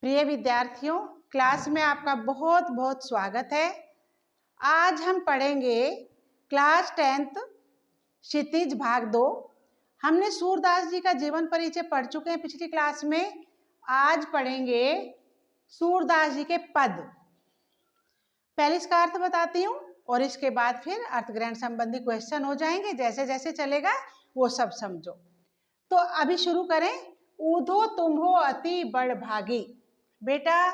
प्रिय विद्यार्थियों, क्लास में आपका बहुत बहुत स्वागत है। आज हम पढ़ेंगे क्लास 10th क्षितिज भाग 2। हमने सूरदास जी का जीवन परिचय पढ़ चुके हैं पिछली क्लास में। आज पढ़ेंगे सूरदास जी के पद। पहले इसका अर्थ बताती हूँ और इसके बाद फिर अर्थग्रहण संबंधी क्वेश्चन हो जाएंगे। जैसे जैसे चलेगा वो सब समझो। तो अभी शुरू करें। ऊधो तुम हो अति बड़ भागी। बेटा,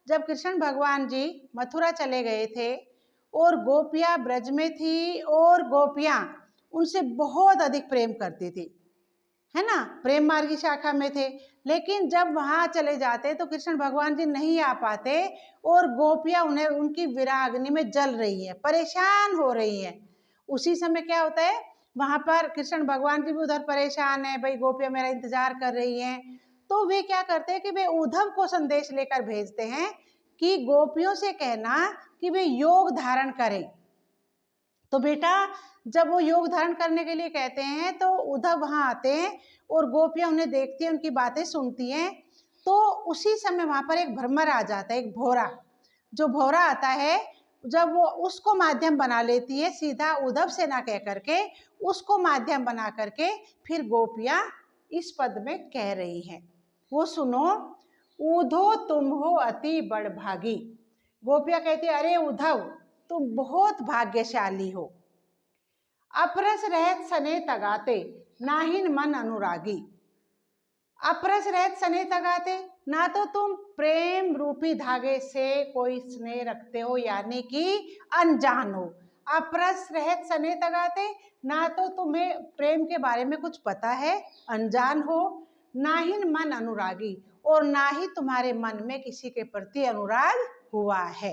जब कृष्ण भगवान जी मथुरा चले गए थे और गोपियां ब्रज में थी और गोपियां उनसे बहुत अधिक प्रेम करती थी, है ना, प्रेम मार्ग की शाखा में थे। लेकिन जब वहां चले जाते तो कृष्ण भगवान जी नहीं आ पाते और गोपियां उन्हें उनकी विरागनी में जल रही है, परेशान हो रही है। उसी समय क्या होता है, वहां पर कृष्ण भगवान जी भी उधर परेशान है, भाई गोपियां मेरा इंतजार कर रही हैं। तो वे क्या करते हैं कि वे उद्धव को संदेश लेकर भेजते हैं कि गोपियों से कहना कि वे योग धारण करें। तो बेटा, जब वो योग धारण करने के लिए कहते हैं तो उद्धव वहां आते हैं और गोपियां उन्हें देखती हैं, उनकी बातें सुनती हैं। तो उसी समय वहां पर एक भ्रमर आ जाता है, एक भौरा। जो भौरा आता है, जब वो उसको माध्यम बना लेती है, सीधा उद्धव से ना कह करके उसको माध्यम बना करके फिर गोपियां इस पद में कह रही हैं। वो सुनो। ऊधो तुम हो अति बड़ भागी। गोपियां कहती है, अरे उद्धव, तुम बहुत भाग्यशाली हो। अपरस रहत सने तगाते, नाहिन मन अनुरागी। अपरस रहत सने तगाते, ना तो तुम प्रेम रूपी धागे से कोई स्नेह रखते हो, यानी कि अनजान हो। अपरस रहत सने तगाते, ना तो तुम्हें प्रेम के बारे में कुछ पता है, अनजान हो। नाहिन मन अनुरागी, और ना ही तुम्हारे मन में किसी के प्रति अनुराग हुआ है।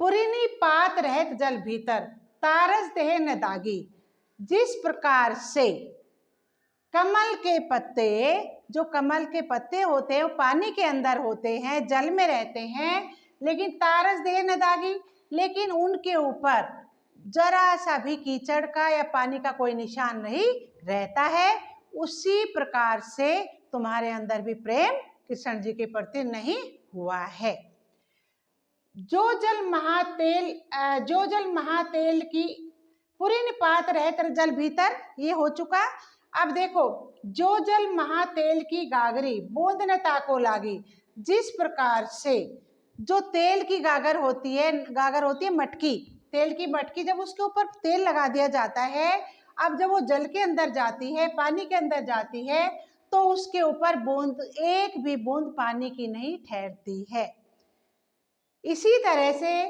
पुरीनी पात रहत जल भीतर, तारस देह न दागी। जिस प्रकार से कमल के पत्ते, जो कमल के पत्ते होते हैं वो पानी के अंदर होते हैं, जल में रहते हैं, लेकिन तारस देह न दागी, लेकिन उनके ऊपर जरा सा भी कीचड़ का या पानी का कोई निशान नहीं रहता है। उसी प्रकार से तुम्हारे अंदर भी प्रेम कृष्ण जी के प्रति नहीं हुआ है। जो जल महातेल की पुरीन पात रहकर जल भीतर, ये हो चुका। अब देखो, जो जल महातेल की गागरी बूंद न ताको लागी। जिस प्रकार से जो तेल की गागर होती है मटकी, तेल की मटकी, जब उसके ऊपर तेल लगा दिया जाता है, अब जब वो जल के अंदर जाती है, पानी के अंदर जाती है, तो उसके ऊपर बूंद, एक भी बूंद पानी की नहीं ठहरती है। इसी तरह से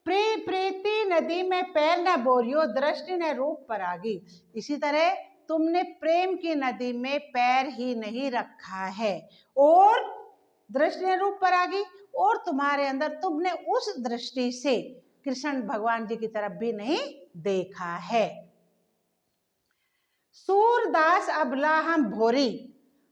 प्रीति नदी में पैर न बोरियो, दृष्टि न रूप परागी। इसी तरह तुमने प्रेम की नदी में पैर ही नहीं रखा है और दृष्टि न रूप परागी, और तुम्हारे अंदर तुमने उस दृष्टि से कृष्ण भगवान जी की तरफ भी नहीं देखा है। सूरदास अबला हम भोरी,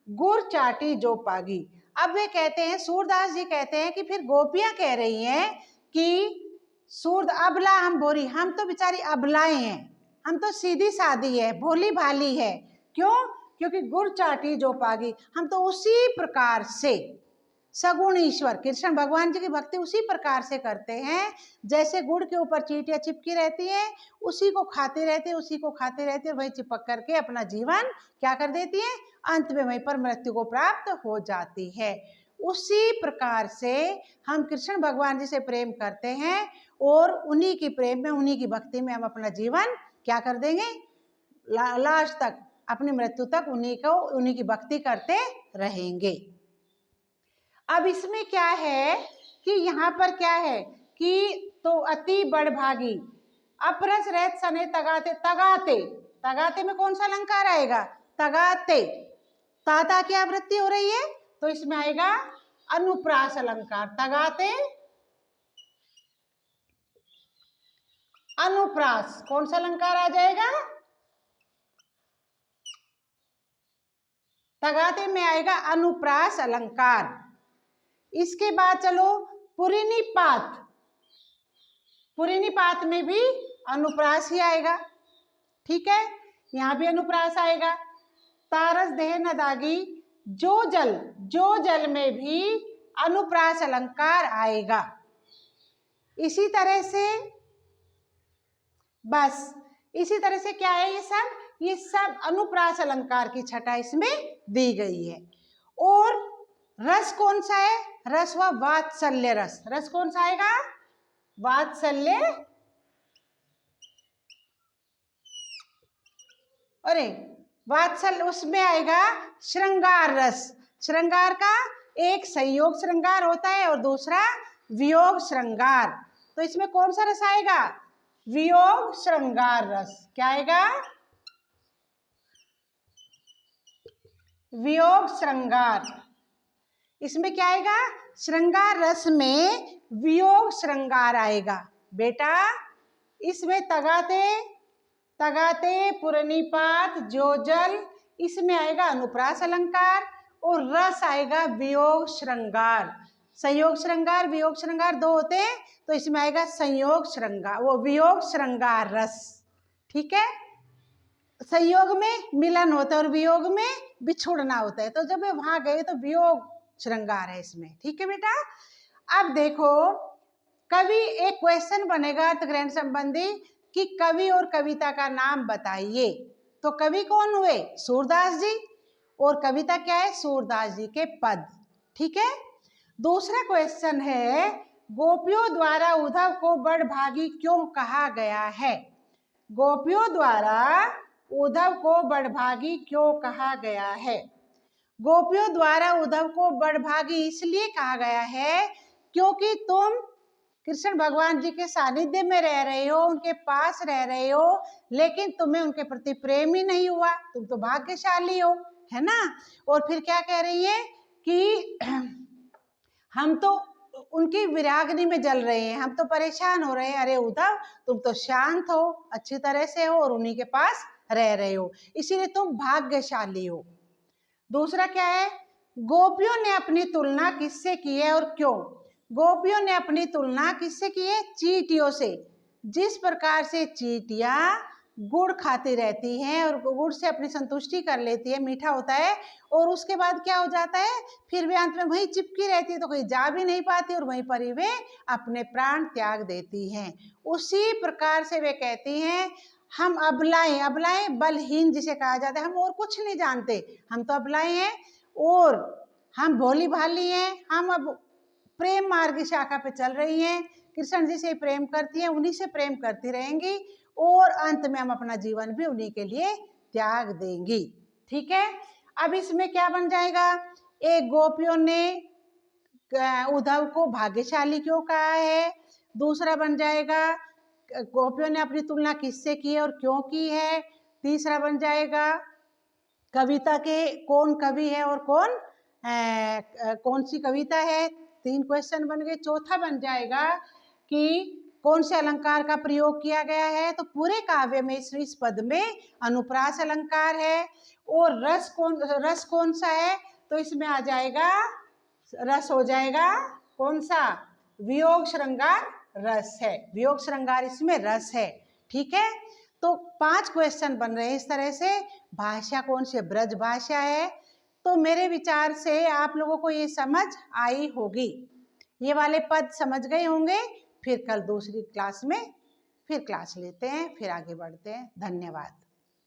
गुर चाटी जो पागी। अब वे कहते हैं, सूरदास जी कहते हैं कि फिर गोपियां कह रही हैं कि सूरद अबला हम भोरी, हम तो बेचारी अबलाएं हैं, हम तो सीधी सादी है, भोली भाली है। क्यों? क्योंकि गुर चाटी जो पागी, हम तो उसी प्रकार से सगुण ईश्वर कृष्ण भगवान जी की भक्ति उसी प्रकार से करते हैं जैसे गुड़ के ऊपर चींटियां चिपकी रहती हैं, उसी को खाते रहते हैं, उसी को खाते रहते हैं, वही चिपक करके अपना जीवन क्या कर देती है, अंत में वहीं पर मृत्यु को प्राप्त हो जाती है। उसी प्रकार से हम कृष्ण भगवान जी से प्रेम करते हैं और उन्हीं की प्रेम में, उन्हीं की भक्ति में हम अपना जीवन क्या कर देंगे, लास्ट तक, अपनी मृत्यु तक उन्हीं की भक्ति करते रहेंगे। अब इसमें क्या है कि यहाँ पर क्या है कि तो अति बड़भागी, अपरस रहत सने तगाते, तगाते, तगाते में कौन सा अलंकार आएगा, तगाते, ताता की आवृत्ति हो रही है तो इसमें आएगा अनुप्रास अलंकार। तगाते अनुप्रास, कौन सा अलंकार आ जाएगा, तगाते में आएगा अनुप्रास अलंकार। इसके बाद चलो पुरीनी पात, पुरीनी पात में भी अनुप्रास ही आएगा, ठीक है, यहां भी अनुप्रास आएगा। तारस देह न दागी, जो जल में भी अनुप्रास अलंकार आएगा। इसी तरह से बस इसी तरह से क्या है, ये सब अनुप्रास अलंकार की छटा इसमें दी गई है। और रस कौन सा है, रस हुआ वात्सल्य रस। रस कौन सा आएगा, वात्सल्य, अरे वात्सल्य, उसमें आएगा श्रृंगार रस। श्रृंगार का एक संयोग श्रृंगार होता है और दूसरा वियोग श्रृंगार। तो इसमें कौन सा रस आएगा, वियोग श्रृंगार रस। क्या आएगा, वियोग श्रृंगार। इसमें क्या आएगा, श्रृंगार रस में वियोग श्रृंगार आएगा। बेटा इसमें तगाते तगाते पुरनिपात जोजल, इसमें आएगा अनुप्रास अलंकार और रस आएगा वियोग श्रृंगार। संयोग श्रृंगार वियोग श्रृंगार दो होते हैं, तो इसमें आएगा संयोग श्रृंगार, वो वियोग श्रृंगार रस। ठीक है, संयोग में मिलन होता है और वियोग में बिछुड़ना होता है, तो जब वहां गए तो वियोग श्रृंगार है इसमें। ठीक है बेटा, अब देखो कवि, एक क्वेश्चन बनेगा अर्थ संबंधी कि कवि और कविता का नाम बताइए। तो कवि कौन हुए, सूरदास जी, और कविता क्या है, सूरदास जी के पद। ठीक है, दूसरा क्वेश्चन है, गोपियों द्वारा उद्धव को बड़भागी क्यों कहा गया है। गोपियों द्वारा उद्धव को बड़भागी क्यों कहा गया है। गोपियों द्वारा उद्धव को बड़भागी इसलिए कहा गया है क्योंकि तुम कृष्ण भगवान जी के सानिध्य में रह रहे हो, उनके पास रह रहे हो, लेकिन तुम्हें उनके प्रति प्रेम ही नहीं हुआ, तुम तो भाग्यशाली हो, है ना। और फिर क्या कह रही है कि हम तो उनकी विरागनी में जल रहे हैं, हम तो परेशान हो रहे हैं। अरे उद्धव, तुम तो शांत हो, अच्छी तरह से हो और उन्हीं के पास रह रहे हो, इसीलिए तुम भाग्यशाली हो। दूसरा क्या है, गोपियों ने अपनी तुलना किससे की है और क्यों। गोपियों ने अपनी तुलना किससे की है, चींटियों से। जिस प्रकार से चींटियां गुड़ खाती रहती हैं और गुड़ से अपनी संतुष्टि कर लेती है, मीठा होता है, और उसके बाद क्या हो जाता है, फिर वे अंत में वहीं चिपकी रहती है, तो कहीं जा भी नहीं पाती और वहीं पर ही वे अपने प्राण त्याग देती हैं। उसी प्रकार से वे कहती हैं, हम अबलाएं, अबलाएं बलहीन जिसे कहा जाता है, हम और कुछ नहीं जानते, हम तो अबलाएं हैं और हम भोली भाली हैं, हम अब प्रेम मार्ग की शाखा पे चल रही हैं, कृष्ण जी से प्रेम करती हैं, उन्हीं से प्रेम करती रहेंगी और अंत में हम अपना जीवन भी उन्हीं के लिए त्याग देंगी। ठीक है, अब इसमें क्या बन जाएगा, एक गोपियों ने उद्धव को भाग्यशाली क्यों कहा है, दूसरा बन जाएगा गोपियों ने अपनी तुलना किससे की है और क्यों की है, तीसरा बन जाएगा कविता के कौन कवि है और कौन सी कविता है, 3 क्वेश्चन बन गए। चौथा बन जाएगा कि कौन से अलंकार का प्रयोग किया गया है, तो पूरे काव्य में इस पद में अनुप्रास अलंकार है। और रस कौन सा है, तो इसमें आ जाएगा, रस हो जाएगा कौन सा, वियोग श्रृंगार रस है, वियोग श्रृंगार इसमें रस है। ठीक है, तो 5 क्वेश्चन बन रहे हैं इस तरह से। भाषा कौन सी, ब्रज भाषा है। तो मेरे विचार से आप लोगों को ये समझ आई होगी, ये वाले पद समझ गए होंगे। फिर कल दूसरी क्लास में फिर क्लास लेते हैं, फिर आगे बढ़ते हैं। धन्यवाद।